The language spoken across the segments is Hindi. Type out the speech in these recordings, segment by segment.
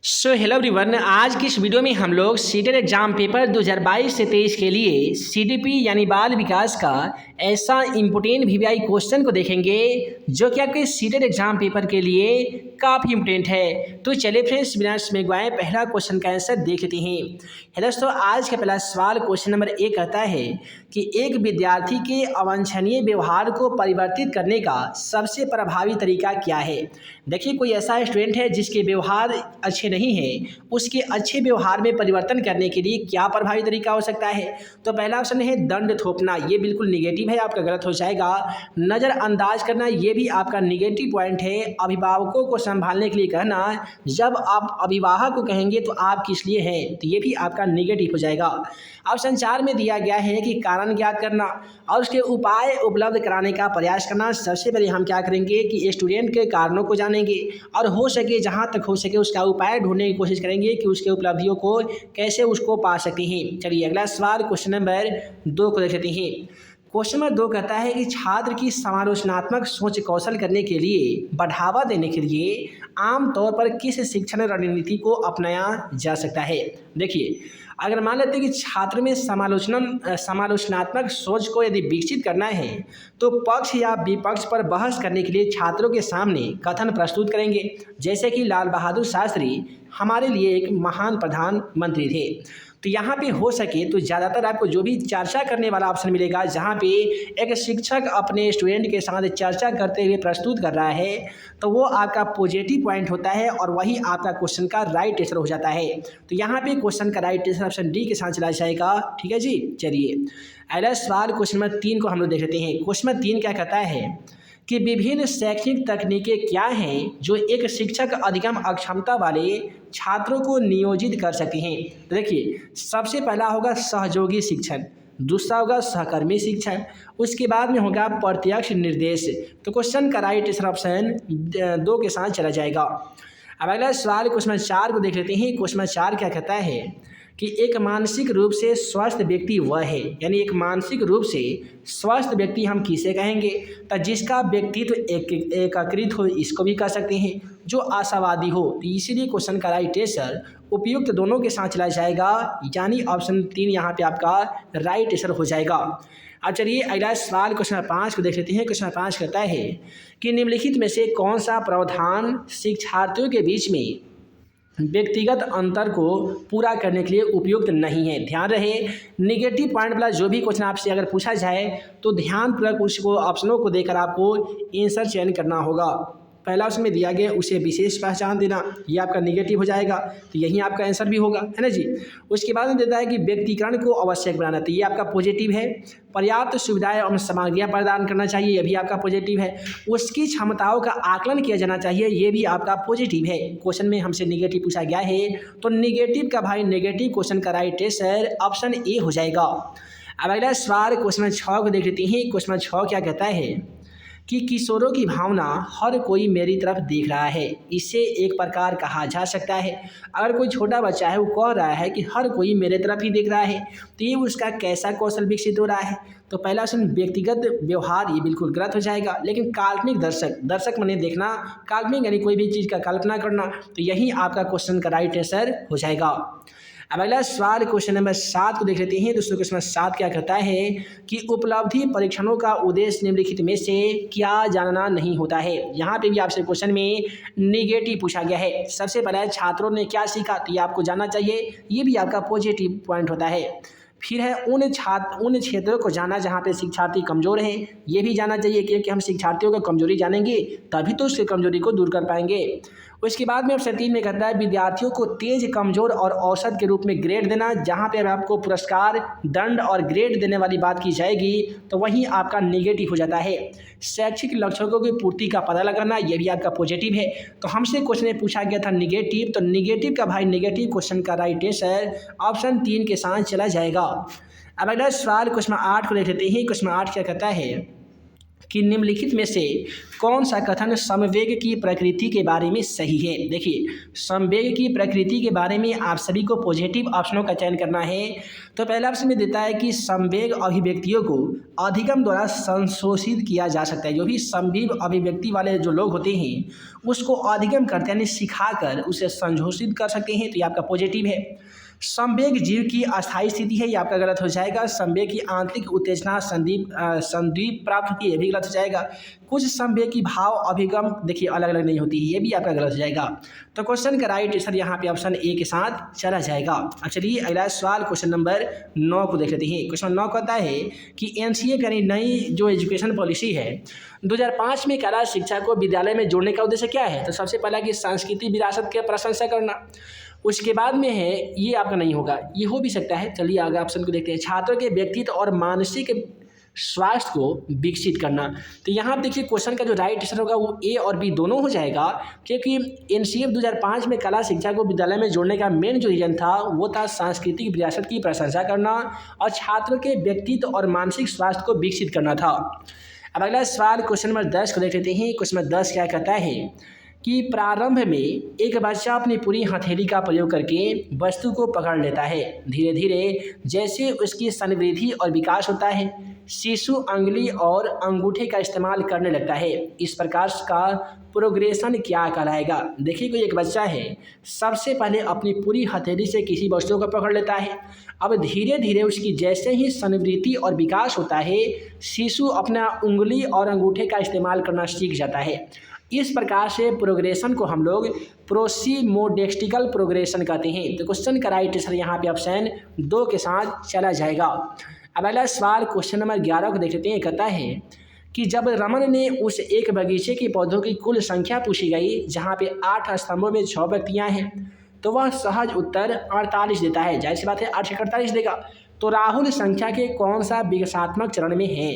हेलो एवरीवन, आज की इस वीडियो में हम लोग सीटेट एग्जाम पेपर 2022 से 23 के लिए सीडीपी यानी बाल विकास का ऐसा इम्पोर्टेंट वीवीआई क्वेश्चन को देखेंगे जो कि आपके सीटेट एग्जाम पेपर के लिए काफ़ी इम्पोर्टेंट है। तो चलिए फ्रेंड्स, बिना समय गवाए पहला क्वेश्चन का आंसर देख लेते हैं। है दोस्तों, आज का पहला सवाल क्वेश्चन नंबर 1 कहता है कि एक विद्यार्थी के अवांछनीय व्यवहार को परिवर्तित करने का सबसे प्रभावी तरीका क्या है। देखिए, कोई ऐसा स्टूडेंट है जिसके व्यवहार अच्छे नहीं है, उसके अच्छे व्यवहार में परिवर्तन करने के लिए क्या प्रभावी तरीका हो सकता है। तो पहला ऑप्शन है दंड थोपना, ये बिल्कुल निगेटिव है, आपका गलत हो जाएगा। नज़रअंदाज करना, ये भी आपका निगेटिव पॉइंट है। अभिभावकों को संभालने के लिए कहना, जब आप अभिभावक को कहेंगे तो आप किस लिए हैं, तो ये भी आपका निगेटिव हो जाएगा। ऑप्शन 4 में दिया गया है कि कारण ज्ञात करना और उसके उपाय उपलब्ध कराने का प्रयास करना। सबसे पहले हम क्या करेंगे कि स्टूडेंट के कारणों को जानेंगे और हो सके, जहाँ तक हो सके, उसका उपाय ढूंढने की कोशिश करेंगे कि उसके उपलब्धियों को कैसे उसको पा सकते हैं। चलिए अगला सवाल क्वेश्चन नंबर 2 को देख लेते हैं। क्वेश्चन नंबर 2 कहता है कि छात्र की समालोचनात्मक सोच कौशल करने के लिए बढ़ावा देने के लिए आमतौर पर किस शिक्षण रणनीति को अपनाया जा सकता है। देखिए, अगर मान लेते हैं कि छात्र में समालोचनात्मक सोच को यदि विकसित करना है तो पक्ष या विपक्ष पर बहस करने के लिए छात्रों के सामने कथन प्रस्तुत करेंगे, जैसे कि लाल बहादुर शास्त्री हमारे लिए एक महान प्रधानमंत्री थे। तो यहाँ पे हो सके तो ज़्यादातर आपको जो भी चर्चा करने वाला ऑप्शन मिलेगा, जहाँ पे एक शिक्षक अपने स्टूडेंट के साथ चर्चा करते हुए प्रस्तुत कर रहा है, तो वो आपका पॉजिटिव पॉइंट होता है और वही आपका क्वेश्चन का राइट आंसर हो जाता है। तो यहाँ पे क्वेश्चन का राइट आंसर ऑप्शन डी के साथ चला जाएगा। ठीक है जी। चलिए अगला सवाल क्वेश्चन नंबर 3 को हम लोग देख लेते हैं। क्वेश्चन नंबर 3 क्या कहता है कि विभिन्न शैक्षिक तकनीकें क्या हैं जो एक शिक्षक अधिगम अक्षमता वाले छात्रों को नियोजित कर सकते हैं। तो देखिए, सबसे पहला होगा सहयोगी शिक्षण, दूसरा होगा सहकर्मी शिक्षण, उसके बाद में होगा प्रत्यक्ष निर्देश। तो क्वेश्चन का राइट आंसर ऑप्शन 2 के साथ चला जाएगा। अब अगला सवाल क्वेश्चन 4 को देख लेते हैं। क्वेश्चन 4 क्या कहता है कि एक मानसिक रूप से स्वस्थ व्यक्ति वह है, यानी एक मानसिक रूप से स्वस्थ व्यक्ति हम किसे कहेंगे, तो जिसका व्यक्तित्व एकीकृत हो, इसको भी कह सकते हैं, जो आशावादी हो। तो इसीलिए क्वेश्चन का राइट आंसर उपयुक्त दोनों के साथ चला जाएगा, यानी ऑप्शन 3 यहाँ पे आपका राइट आंसर हो जाएगा। अब चलिए अगला सवाल क्वेश्चन 5 को देख लेते हैं। क्वेश्चन 5 कहता है कि निम्नलिखित में से कौन सा प्रावधान शिक्षार्थियों के बीच में व्यक्तिगत अंतर को पूरा करने के लिए उपयुक्त नहीं है। ध्यान रहे, निगेटिव पॉइंट वाला जो भी क्वेश्चन आपसे अगर पूछा जाए तो ध्यानपूर्वक उसको ऑप्शनों को देकर आपको आंसर चयन करना होगा। पहला ऑप्शन में दिया गया उसे विशेष पहचान देना, ये आपका निगेटिव हो जाएगा, तो यही आपका आंसर भी होगा, है ना जी। उसके बाद में देता है कि व्यक्तिकरण को आवश्यक बनाना, तो ये आपका पॉजिटिव है। पर्याप्त सुविधाएं और सामग्रियां प्रदान करना चाहिए, ये भी आपका पॉजिटिव है। उसकी क्षमताओं का आकलन किया जाना चाहिए, ये भी आपका पॉजिटिव है। क्वेश्चन में हमसे निगेटिव पूछा गया है, तो निगेटिव का भाई निगेटिव क्वेश्चन का राइट आंसर ऑप्शन ए हो जाएगा। अब अगला सवाल क्वेश्चन 6 को देख लेते हैं। क्वेश्चन 6 क्या कहता है कि किशोरों की भावना हर कोई मेरी तरफ देख रहा है, इसे एक प्रकार कहा जा सकता है। अगर कोई छोटा बच्चा है वो कह रहा है कि हर कोई मेरे तरफ ही देख रहा है, तो ये उसका कैसा कौशल विकसित हो रहा है। तो पहला ऑप्शन व्यक्तिगत व्यवहार, ये बिल्कुल गलत हो जाएगा। लेकिन काल्पनिक दर्शक माने देखना, काल्पनिक यानी कोई भी चीज़ का कल्पना करना, तो यही आपका क्वेश्चन का राइट आंसर हो जाएगा। अब अगला सवाल क्वेश्चन नंबर 7 को देख लेते हैं। दोस्तों क्वेश्चन 7 क्या कहता है कि उपलब्धि परीक्षणों का उद्देश्य निम्नलिखित में से क्या जानना नहीं होता है। यहाँ पे भी आपसे क्वेश्चन में निगेटिव पूछा गया है। सबसे पहले छात्रों ने क्या सीखा, तो ये आपको जानना चाहिए, ये भी आपका पॉजिटिव पॉइंट होता है। फिर है उन क्षेत्रों को जाना जहाँ पे शिक्षार्थी कमज़ोर हैं, ये भी जानना चाहिए, क्योंकि हम शिक्षार्थियों को कमजोरी जानेंगे तभी तो उसकी कमजोरी को दूर कर पाएंगे। उसके बाद में ऑप्शन 3 में कहता है विद्यार्थियों को तेज, कमजोर और औसत के रूप में ग्रेड देना, जहाँ पे आपको पुरस्कार, दंड और ग्रेड देने वाली बात की जाएगी तो वहीं आपका निगेटिव हो जाता है। शैक्षिक लक्ष्यों की पूर्ति का पता लगाना, यह भी आपका पॉजिटिव है। तो हमसे क्वेश्चन में पूछा गया था निगेटिव, तो निगेटिव का भाई निगेटिव क्वेश्चन का राइट आंसर ऑप्शन 3 के साथ चला जाएगा। अब अगला सवाल क्वेश्चन 8 को देख लेते हैं। क्वेश्चन 8 क्या कहता है कि निम्नलिखित में से कौन सा कथन समवेग की प्रकृति के बारे में सही है। देखिए, समवेग की प्रकृति के बारे में आप सभी को पॉजिटिव ऑप्शनों का चयन करना है। तो पहला ऑप्शन में देता है कि समवेग अभिव्यक्तियों को अधिगम द्वारा संशोधित किया जा सकता है। जो भी समवेग अभिव्यक्ति वाले जो लोग होते हैं उसको अधिगम करते हैं, यानी सिखाकर उसे संशोधित कर सकते हैं, तो ये आपका पॉजिटिव है। समवेग जीव की अस्थायी स्थिति है, ये आपका गलत हो जाएगा। समवेग की आंतरिक उत्तेजना संदीप प्राप्त होती है, ये भी गलत हो जाएगा। कुछ समवेग की भाव अभिगम देखिए अलग अलग नहीं होती है, ये भी आपका गलत हो जाएगा। तो क्वेश्चन का राइट आंसर यहाँ पे ऑप्शन ए के साथ चला जाएगा। अब चलिए अगला सवाल क्वेश्चन नंबर 9 को देख लेते हैं। क्वेश्चन 9 कहता है कि एनसीए यानी नई जो एजुकेशन पॉलिसी है 2005 में कला शिक्षा को विद्यालय में जोड़ने का उद्देश्य क्या है। तो सबसे पहला कि सांस्कृतिक विरासत की प्रशंसा करना, उसके बाद में है ये आपका नहीं होगा, ये हो भी सकता है। चलिए आगे ऑप्शन को देखते हैं। छात्रों के व्यक्तित्व और मानसिक स्वास्थ्य को विकसित करना। तो यहाँ पर देखिए क्वेश्चन का जो राइट आंसर होगा वो ए और बी दोनों हो जाएगा, क्योंकि एनसीए 2005 में कला शिक्षा को विद्यालय में जोड़ने का मेन जो रीजन था वो था सांस्कृतिक विरासत की प्रशंसा करना और छात्रों के व्यक्तित्व और मानसिक स्वास्थ्य को विकसित करना था। अब अगला सवाल क्वेश्चन नंबर 10 को देख लेते हैं। क्वेश्चन नंबर 10 क्या कहता है कि प्रारंभ में एक बच्चा अपनी पूरी हथेली का प्रयोग करके वस्तु को पकड़ लेता है। धीरे धीरे जैसे उसकी संवृद्धि और विकास होता है, शिशु अंगुली और अंगूठे का इस्तेमाल करने लगता है। इस प्रकार का प्रोग्रेशन क्या कहलाएगा। देखिए, कोई एक बच्चा है, सबसे पहले अपनी पूरी हथेली से किसी वस्तु को पकड़ लेता है। अब धीरे धीरे उसकी जैसे ही संवृद्धि और विकास होता है, शिशु अपना उंगली और अंगूठे का इस्तेमाल करना सीख जाता है। इस प्रकार से प्रोग्रेशन को हम लोग प्रोसीमोडेक्टिकल प्रोग्रेशन कहते हैं। तो क्वेश्चन का राइट आंसर यहाँ पे ऑप्शन 2 के साथ चला जाएगा। अब अगला सवाल क्वेश्चन नंबर 11 को देख लेते हैं। कहता है कि जब रमन ने उस एक बगीचे के पौधों की कुल संख्या पूछी गई जहाँ पे 8 स्तंभों में 6 व्यक्तियाँ हैं, तो वह सहज उत्तर 48 देता है। जाहिर सी बात है 8 से 48 देगा। तो राहुल संख्या के कौन सा विकासात्मक चरण में है।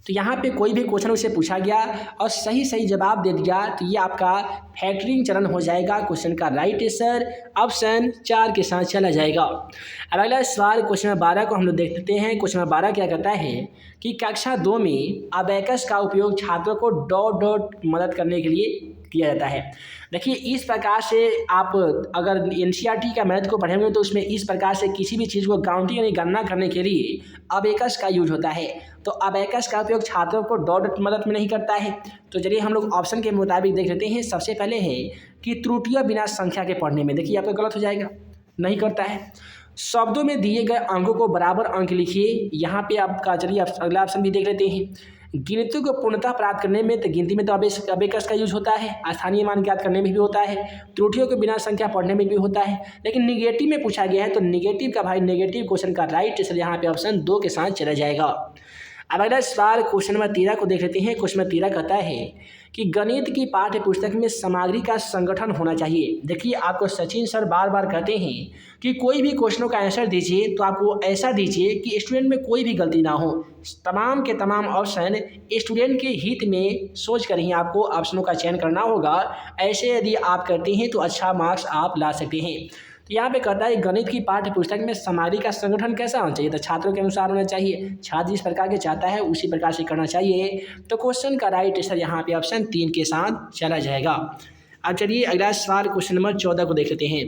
तो यहाँ पे कोई भी क्वेश्चन उसे पूछा गया और सही सही जवाब दे दिया तो ये आपका फैक्टरिंग चरण हो जाएगा। क्वेश्चन का राइट आंसर ऑप्शन 4 के साथ चला जाएगा। अब अगला सवाल क्वेश्चन नंबर 12 को हम लोग देख लेते हैं। क्वेश्चन नंबर 12 क्या कहता है कि कक्षा 2 में अबेकस का उपयोग छात्रों को डॉट डॉट मदद करने के लिए किया जाता है। देखिए, इस प्रकार से आप अगर एनसीईआरटी का मैथ को पढ़ेंगे तो उसमें इस प्रकार से किसी भी चीज़ को काउंटिंग यानी गणना करने के लिए अबेकस का यूज होता है। तो अबेकस का उपयोग छात्रों को डॉट मदद में नहीं करता है। तो चलिए हम लोग ऑप्शन के मुताबिक देख लेते हैं। सबसे पहले है कि त्रुटियां बिना संख्या के पढ़ने में, देखिए आपका गलत हो जाएगा, नहीं करता है। शब्दों में दिए गए अंकों को बराबर अंक लिखिए, यहाँ पे आपका चलिए अगला ऑप्शन भी देख लेते हैं। गिनती को पूर्णता प्राप्त करने में तो गिनती में तो अबेकस का यूज होता है, स्थानीय मान ज्ञात करने में भी होता है, त्रुटियों को बिना संख्या पढ़ने में भी होता है। लेकिन निगेटिव में पूछा गया है तो निगेटिव का भाई नेगेटिव क्वेश्चन का राइट आंसर यहाँ पे ऑप्शन 2 के साथ चला जाएगा। अब अगला सवाल क्वेश्चन नंबर 13 को देख लेते हैं। क्वेश्चन नंबर 13 कहता है कि गणित की पाठ्य पुस्तक में सामग्री का संगठन होना चाहिए। देखिए, आपको सचिन सर बार बार कहते हैं कि कोई भी क्वेश्चनों का आंसर दीजिए तो आपको ऐसा दीजिए कि स्टूडेंट में कोई भी गलती ना हो। तमाम के तमाम ऑप्शन स्टूडेंट के हित में सोच कर ही आपको ऑप्शनों का चयन करना होगा। ऐसे यदि आप करते हैं तो अच्छा मार्क्स आप ला सकते हैं। तो यहाँ पे कहता है गणित की पाठ्य पुस्तक में सामग्री का संगठन कैसा होना चाहिए। तो छात्रों के अनुसार होना चाहिए, छात्र जिस प्रकार के चाहता है उसी प्रकार से करना चाहिए। तो क्वेश्चन का राइट आंसर यहाँ पे ऑप्शन 3 के साथ चला जाएगा। अब चलिए अगला सवाल क्वेश्चन नंबर 14 को देख लेते हैं।